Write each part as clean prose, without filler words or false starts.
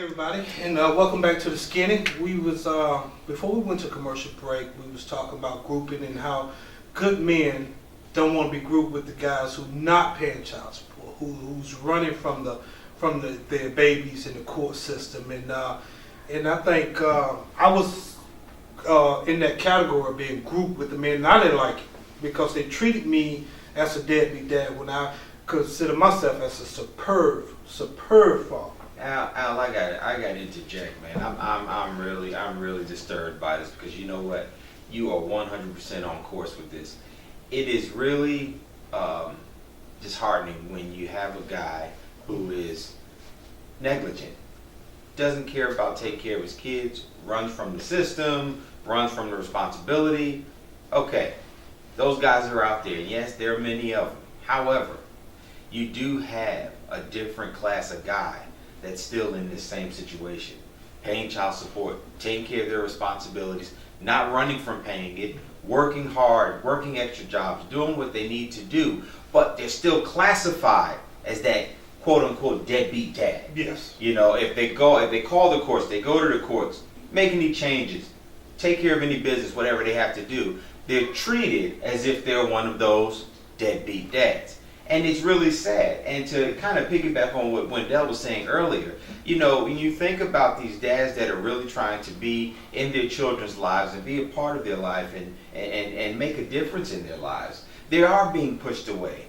everybody, and welcome back to the Skinny. We was before we went to commercial break, we was talking about grouping and how good men don't want to be grouped with the guys who not paying child support, who's running from their babies in the court system, and I think I was in that category of being grouped with the men, and I didn't like it because they treated me as a deadbeat dad when I consider myself as a superb father. Al, I got to interject, man. I'm really disturbed by this because you know what? You are 100% on course with this. It is really disheartening when you have a guy who is negligent, doesn't care about taking care of his kids, runs from the system, runs from the responsibility. Okay, those guys are out there. Yes, there are many of them. However, you do have a different class of guy that's still in this same situation, paying child support, taking care of their responsibilities, not running from paying it, working hard, working extra jobs, doing what they need to do, but they're still classified as that quote-unquote deadbeat dad. Yes. You know, if they call the courts, they go to the courts, make any changes, take care of any business, whatever they have to do, they're treated as if they're one of those deadbeat dads. And it's really sad. And to kind of piggyback on what Wendell was saying earlier, you know, when you think about these dads that are really trying to be in their children's lives and be a part of their life and make a difference in their lives, they are being pushed away.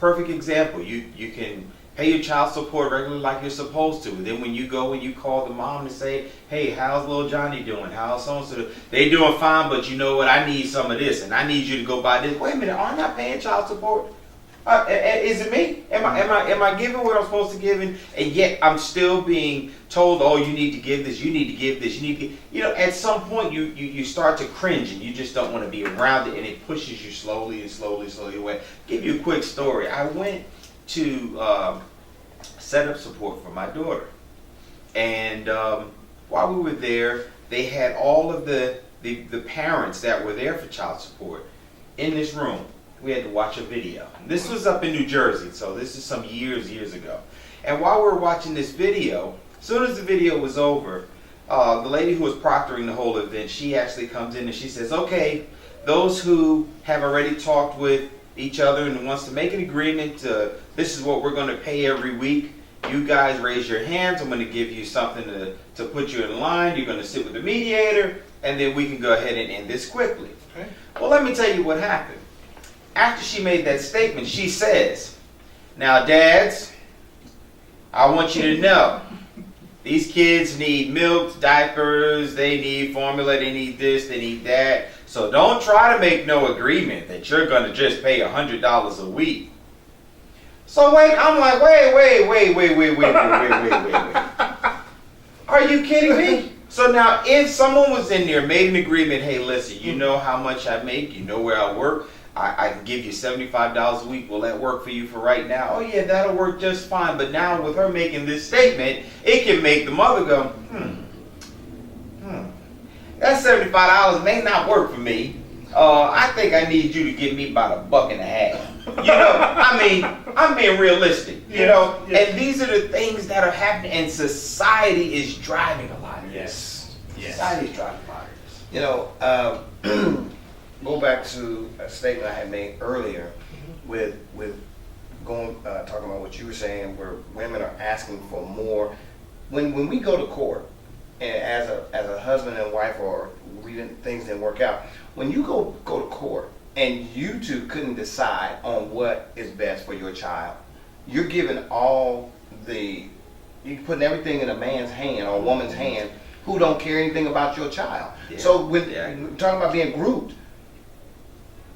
Perfect example, you can pay your child support regularly like you're supposed to. And then when you go and you call the mom and say, hey, how's little Johnny doing? How's so-and-so? They doing fine, but you know what? I need some of this and I need you to go buy this. Wait a minute, aren't I paying child support? Is it me? Am I giving what I'm supposed to give? And yet I'm still being told, oh, you need to give this, you need to give this, you need to give. You know, at some point you start to cringe and you just don't want to be around it, and it pushes you slowly away. Give you a quick story. I went to set up support for my daughter, and while we were there, they had all of the parents that were there for child support in this room. We had to watch a video. This was up in New Jersey, so this is some years ago. And while we were watching this video, as soon as the video was over, the lady who was proctoring the whole event, she actually comes in and she says, okay, those who have already talked with each other and wants to make an agreement, this is what we're going to pay every week, you guys raise your hands. I'm going to give you something to put you in line. You're going to sit with the mediator, and then we can go ahead and end this quickly. Okay. Well, let me tell you what happened. After she made that statement, she says, now, dads, I want you to know, these kids need milk, diapers, they need formula, they need this, they need that. So don't try to make no agreement that you're going to just pay $100 a week. So I'm like, wait. Are you kidding me? So now if someone was in there, made an agreement, hey, listen, you know how much I make, you know where I work, I can give you $75 a week. Will that work for you for right now? Oh yeah, that'll work just fine. But now with her making this statement, it can make the mother go, that $75 may not work for me. I think I need you to give me about $1.50. You know, I mean, I'm being realistic. You know, and these are the things that are happening, and society is driving a lot of this. Society is driving a lot of this. You know, go back to a statement I had made earlier with talking about what you were saying, where women are asking for more. When we go to court, and as a husband and wife, or things didn't work out, when you go to court and you two couldn't decide on what is best for your child, you're giving you're putting everything in a man's hand or a woman's hand who don't care anything about your child. Yeah. So when talking about being grouped,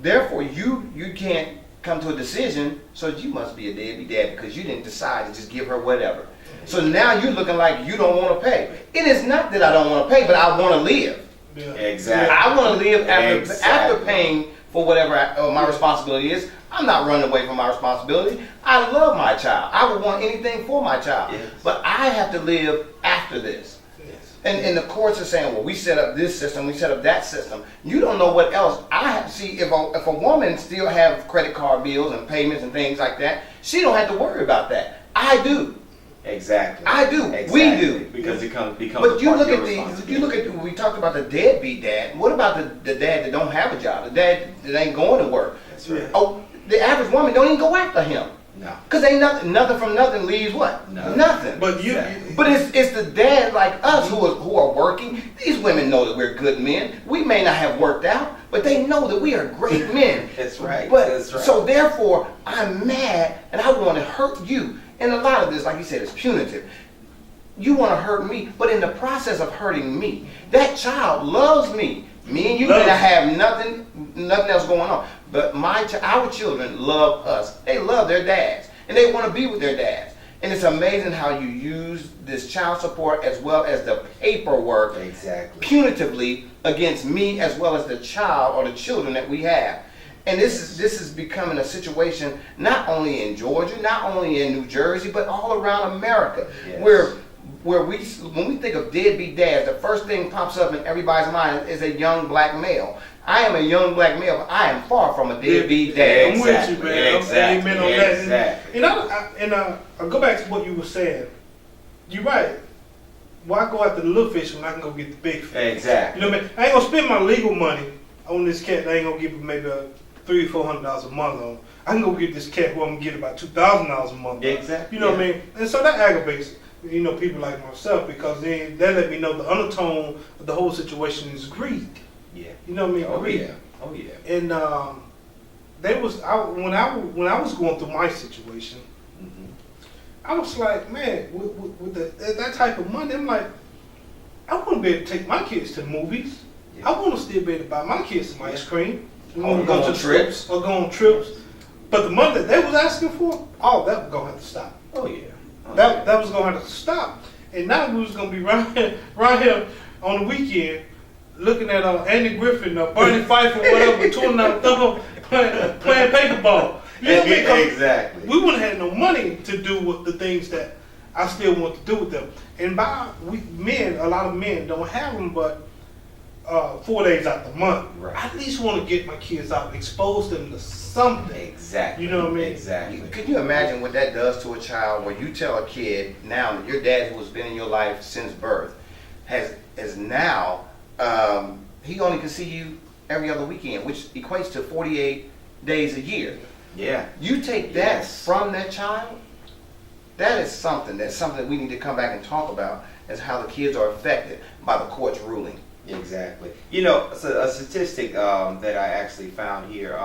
therefore, you can't come to a decision, so you must be a deadbeat dad because you didn't decide to just give her whatever. So now you're looking like you don't want to pay. It is not that I don't want to pay, but I want to live. Yeah. Exactly. I want to live after paying for whatever my responsibility is. I'm not running away from my responsibility. I love my child. I would want anything for my child. Yes. But I have to live after this. And the courts are saying, well, we set up this system, we set up that system. You don't know what else. I have to see if a woman still have credit card bills and payments and things like that, she don't have to worry about that. I do. Exactly. I do. Exactly. We do. Because it becomes But you a part look of at your the, responsibility. you look at, we talked about the deadbeat dad. What about the dad that don't have a job? The dad that ain't going to work? That's right. Oh, the average woman don't even go after him. No. Cause ain't nothing from nothing leaves what? No. Nothing. But you, Exactly. But it's the dad like us who are working. These women know that we're good men. We may not have worked out, but they know that we are great men. That's right. But That's right. so therefore, I'm mad and I want to hurt you. And a lot of this, like you said, is punitive. You want to hurt me, but in the process of hurting me, that child loves me. Me and you may not have nothing else going on, but our children love us. They love their dads, and they want to be with their dads. And it's amazing how you use this child support as well as the paperwork Exactly. punitively against me as well as the child or the children that we have. And this is becoming a situation not only in Georgia, not only in New Jersey, but all around America, Yes. where when we think of deadbeat dads, the first thing pops up in everybody's mind is a young black male. I am a young black male, but I am far from a deadbeat dad. I'm with you, man. Exactly. I'm amen on that. Exactly. And I'll go back to what you were saying. You're right. Why go after the little fish when I can go get the big fish? Exactly. You know what I mean? I ain't gonna spend my legal money on this cat. I ain't gonna give him maybe $300 or $400 a month on. I can go get this cat who I'm gonna get about $2,000 a month. Exactly. You know what I mean? And so that aggravates, people like myself, because then that let me know the undertone of the whole situation is greed. Yeah. You know what I mean? Oh Greed. yeah. Oh yeah. And when I was going through my situation, Mm-hmm. I was like, man, with that type of money, I'm like, I want to be able to take my kids to the movies. Yeah. I want to still be able to buy my kids some ice cream. I Or wanna go on the trips. store or go on trips. But the money that they was asking for, all that was gonna have to stop. Oh yeah. Oh, That was gonna have to stop. And now we was gonna be right here on the weekend, looking at Andy Griffin, Barney Fife, or whatever, touring out thumb, playing paperball. You know what I mean? 'Cause Exactly. we wouldn't have no money to do with the things that I still want to do with them. And a lot of men don't have them, but 4 days out the month. Right. I at least want to get my kids out, expose them to something. Exactly. You know what I mean? Exactly. Can you imagine what that does to a child where you tell a kid now that your dad, who has been in your life since birth, has now, he only can see you every other weekend, which equates to 48 days a year. Yeah. You take that Yes. from that child, that's something that we need to come back and talk about, as how the kids are affected by the court's ruling. Exactly. So a statistic that I actually found here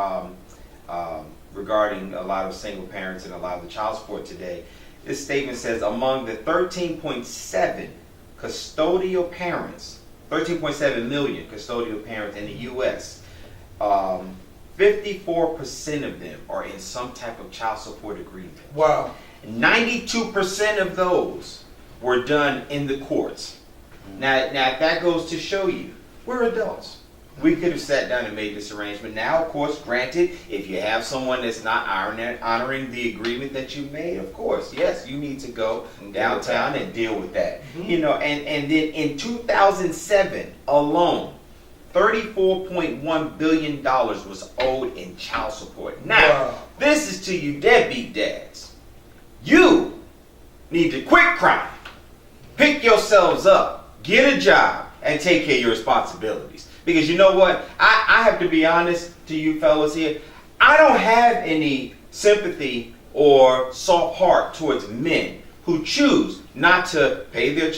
regarding a lot of single parents and a lot of the child support today. This statement says among the 13.7 custodial parents, 13.7 million custodial parents in the U.S., 54% of them are in some type of child support agreement. Wow. 92% of those were done in the courts. Now that goes to show you, we're adults. We could have sat down and made this arrangement. Now, of course, granted, if you have someone that's not honoring the agreement that you made, of course, yes, you need to go downtown and deal with that. Mm-hmm. And then in 2007 alone, $34.1 billion was owed in child support. Now, Wow. this is to you deadbeat dads. You need to quit crying. Pick yourselves up, get a job, and take care of your responsibilities. Because you know what? I have to be honest to you fellas here. I don't have any sympathy or soft heart towards men who choose not to pay their